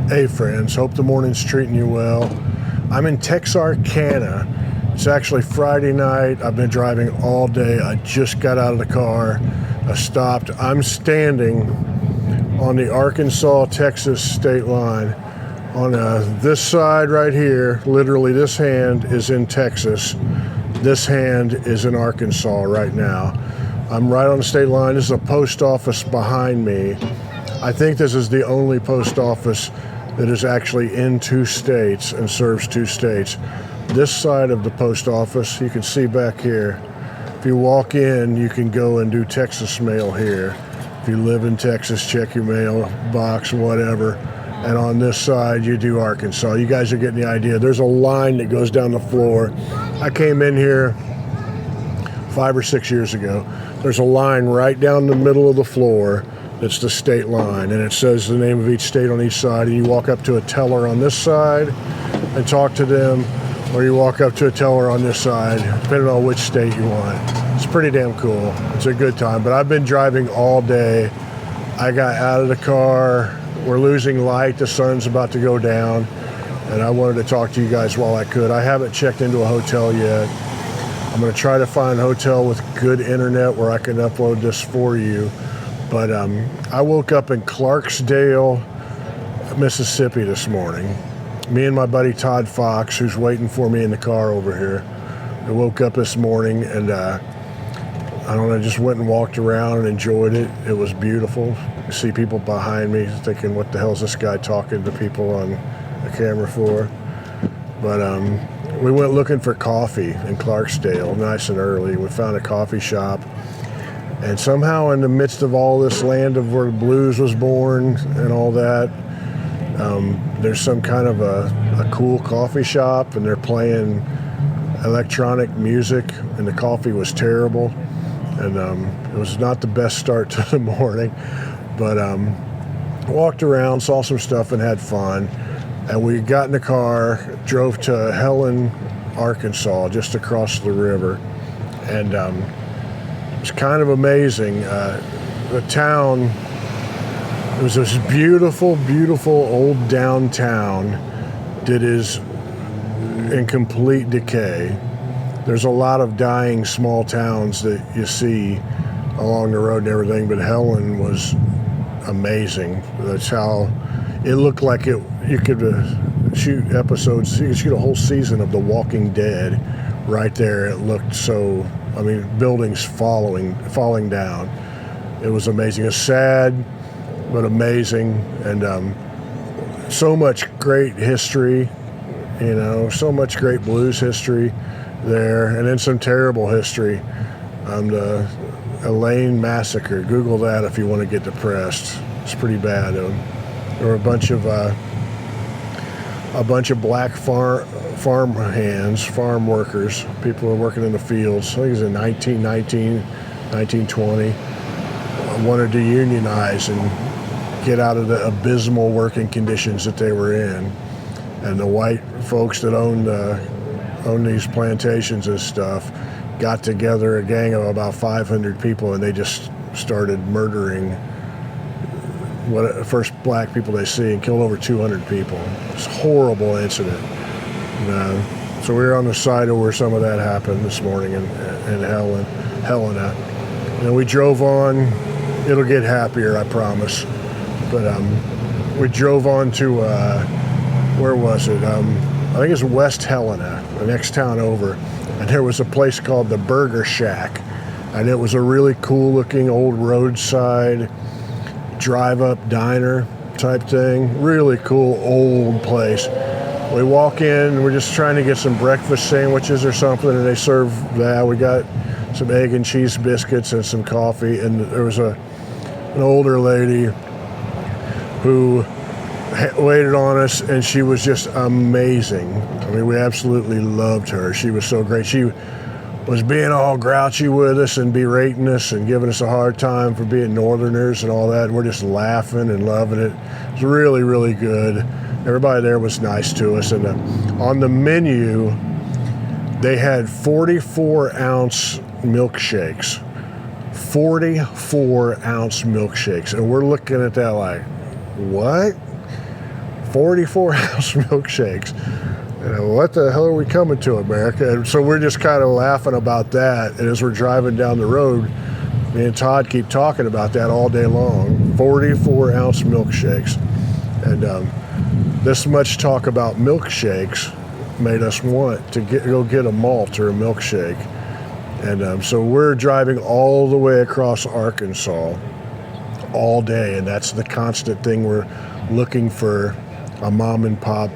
Hey friends, hope the morning's treating you well. I'm in Texarkana. It's actually Friday night. I've been driving all day. I just got out of the car. I stopped. I'm standing on the Arkansas-Texas state line. On this side right here, literally this hand is in Texas. This hand is in Arkansas right now. I'm right on the state line. This is a post office behind me. I think this is the only post office that is actually in two states and serves two states. This side of the post office, you can see back here. If you walk in, you can go and do Texas mail here. If you live in Texas, check your mail box, whatever. And on this side, you do Arkansas. You guys are getting the idea. There's a line that goes down the floor. I came in here 5 or 6 years ago. There's a line right down the middle of the floor. It's the state line, and it says the name of each state on each side, and you walk up to a teller on this side and talk to them, or you walk up to a teller on this side, depending on which state you want. It's pretty damn cool. It's a good time, but I've been driving all day. I got out of the car. We're losing light. The sun's about to go down, and I wanted to talk to you guys while I could. I haven't checked into a hotel yet. I'm going to try to find a hotel with good internet where I can upload this for you. But I woke up in Clarksdale, Mississippi this morning. Me and my buddy Todd Fox, who's waiting for me in the car over here. I woke up this morning and I don't know, just went and walked around and enjoyed it. It was beautiful. You see people behind me thinking, what the hell is this guy talking to people on the camera for? But we went looking for coffee in Clarksdale, nice and early. We found a coffee shop. And somehow in the midst of all this land of where the blues was born and all that, there's some kind of a cool coffee shop, and they're playing electronic music, and the coffee was terrible. And it was not the best start to the morning. But walked around, saw some stuff, and had fun. And we got in the car, drove to Helen, Arkansas, just across the river. And it's kind of amazing. The town, it was this beautiful, beautiful old downtown that is in complete decay. There's a lot of dying small towns that you see along the road and everything, but Helen was amazing. That's how it looked like it. You could shoot episodes, you could shoot a whole season of The Walking Dead right there. It looked so, I mean, buildings falling down. It was amazing. It was sad, but amazing, and so much great history, you know, so much great blues history there, and then some terrible history. The Elaine Massacre. Google that if you want to get depressed. It's pretty bad. There were a bunch of black farm hands, farm workers, people who were working in the fields. I think it was in 1919, 1920, wanted to unionize and get out of the abysmal working conditions that they were in. And the white folks that owned these plantations and stuff got together, a gang of about 500 people, and they just started murdering first black people they see, and killed over 200 people. It's a horrible incident. So we were on the side of where some of that happened this morning in Helena. And we drove on. It'll get happier, I promise. But we drove on to, where was it? I think it's West Helena, the next town over. And there was a place called the Burger Shack. And it was a really cool looking old roadside drive-up diner type thing. Really cool old place. We walk in, we're just trying to get some breakfast sandwiches or something, and they serve that. We got some egg and cheese biscuits and some coffee, and there was an older lady who waited on us, and she was just amazing. I mean, we absolutely loved her. She was so great. She was being all grouchy with us and berating us and giving us a hard time for being Northerners and all that. And we're just laughing and loving it. It was really, really good. Everybody there was nice to us. And on the menu, they had 44-ounce milkshakes. 44-ounce milkshakes. And we're looking at that like, what? 44-ounce milkshakes. What the hell are we coming to, America? And so we're just kind of laughing about that. And as we're driving down the road, me and Todd keep talking about that all day long. 44-ounce milkshakes. And this much talk about milkshakes made us want to go get a malt or a milkshake. And so we're driving all the way across Arkansas all day, and that's the constant thing. We're looking for a mom and pop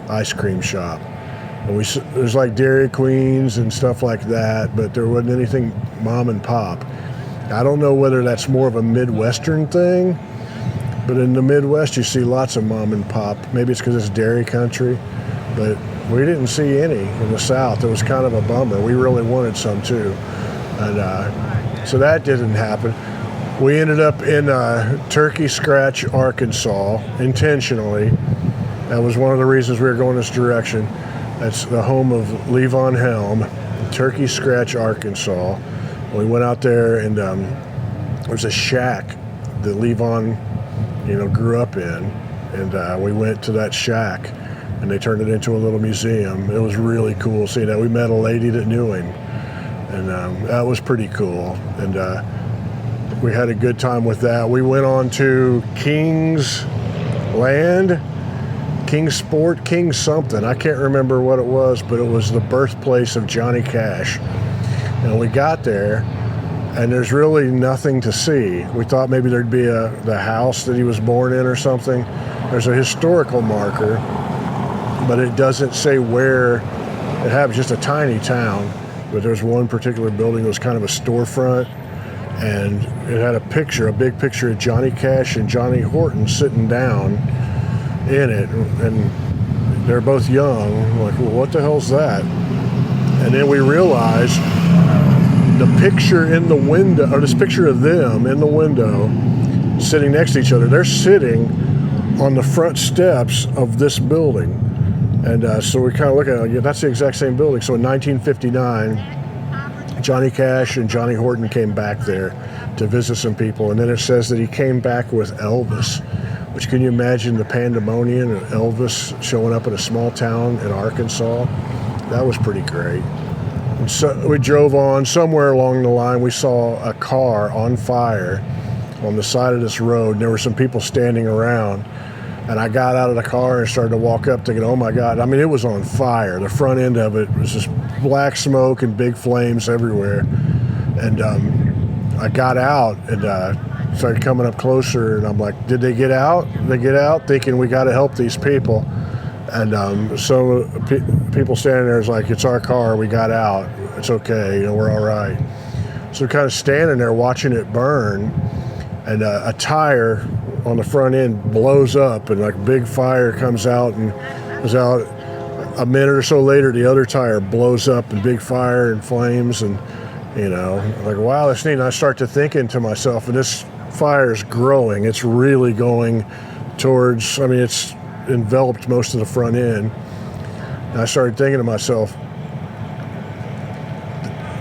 ice cream shop. And there's like Dairy Queens and stuff like that, but there wasn't anything mom and pop. I don't know whether that's more of a Midwestern thing, but in the Midwest you see lots of mom and pop. Maybe it's because it's dairy country, but we didn't see any in the South. It was kind of a bummer. We really wanted some too. And so that didn't happen. We ended up in Turkey Scratch, Arkansas, intentionally. That was one of the reasons we were going this direction. That's the home of Levon Helm, Turkey Scratch, Arkansas. We went out there, and there was a shack that Levon, grew up in, and we went to that shack, and they turned it into a little museum. It was really cool seeing that. We met a lady that knew him, and that was pretty cool. And we had a good time with that. We went on to King's Land, King Sport, King something. I can't remember what it was, but it was the birthplace of Johnny Cash. And we got there, and there's really nothing to see. We thought maybe there'd be the house that he was born in or something. There's a historical marker, but it doesn't say where it happened. Just a tiny town, but there's one particular building that was kind of a storefront, and it had a big picture of Johnny Cash and Johnny Horton sitting down in it, and they're both young. Like, well, what the hell's that? And then we realized the picture in the window, or this picture of them in the window sitting next to each other, they're sitting on the front steps of this building. And so we kind of look at it, that's the exact same building. So in 1959, Johnny Cash and Johnny Horton came back there to visit some people. And then it says that he came back with Elvis, which, can you imagine the pandemonium of Elvis showing up in a small town in Arkansas? That was pretty great. And so we drove on. Somewhere along the line, we saw a car on fire on the side of this road. And there were some people standing around. And I got out of the car and started to walk up thinking, oh my God. I mean, it was on fire. The front end of it was just black smoke and big flames everywhere. And I got out and started coming up closer. And I'm like, did they get out? They get out, thinking we got to help these people. And so people standing there is like, it's our car. We got out. It's okay. We're all right. So kind of standing there watching it burn. And a tire on the front end blows up, and like big fire comes out, and was out a minute or so later, the other tire blows up and big fire and flames, and like, wow, that's neat. And I start to thinking to myself, and this fire is growing. It's really going towards, it's enveloped most of the front end. And I started thinking to myself,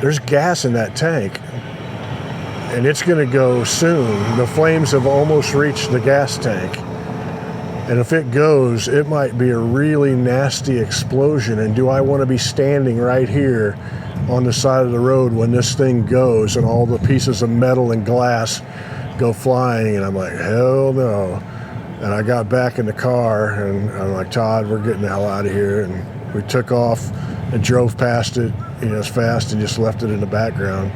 there's gas in that tank, and it's going to go soon. The flames have almost reached the gas tank. And if it goes, it might be a really nasty explosion. And do I want to be standing right here on the side of the road when this thing goes and all the pieces of metal and glass go flying? And I'm like, hell no. And I got back in the car, and I'm like, Todd, we're getting the hell out of here. And we took off and drove past it, as fast, and just left it in the background.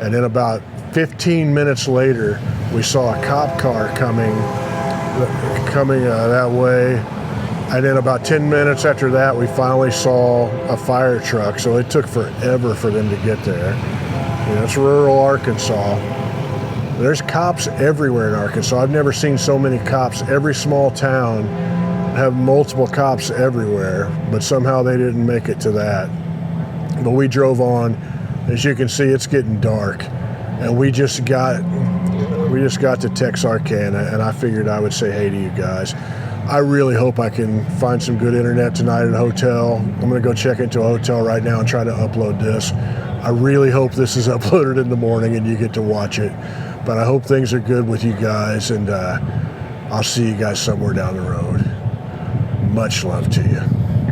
And then about 15 minutes later, we saw a cop car coming that way. And then about 10 minutes after that, we finally saw a fire truck. So it took forever for them to get there. It's rural Arkansas. There's cops everywhere in Arkansas. I've never seen so many cops. Every small town have multiple cops everywhere, but somehow they didn't make it to that. But we drove on. As you can see, it's getting dark, and we just got to Texarkana, and I figured I would say hey to you guys. I really hope I can find some good internet tonight at a hotel. I'm going to go check into a hotel right now and try to upload this. I really hope this is uploaded in the morning and you get to watch it. But I hope things are good with you guys, and I'll see you guys somewhere down the road. Much love to you.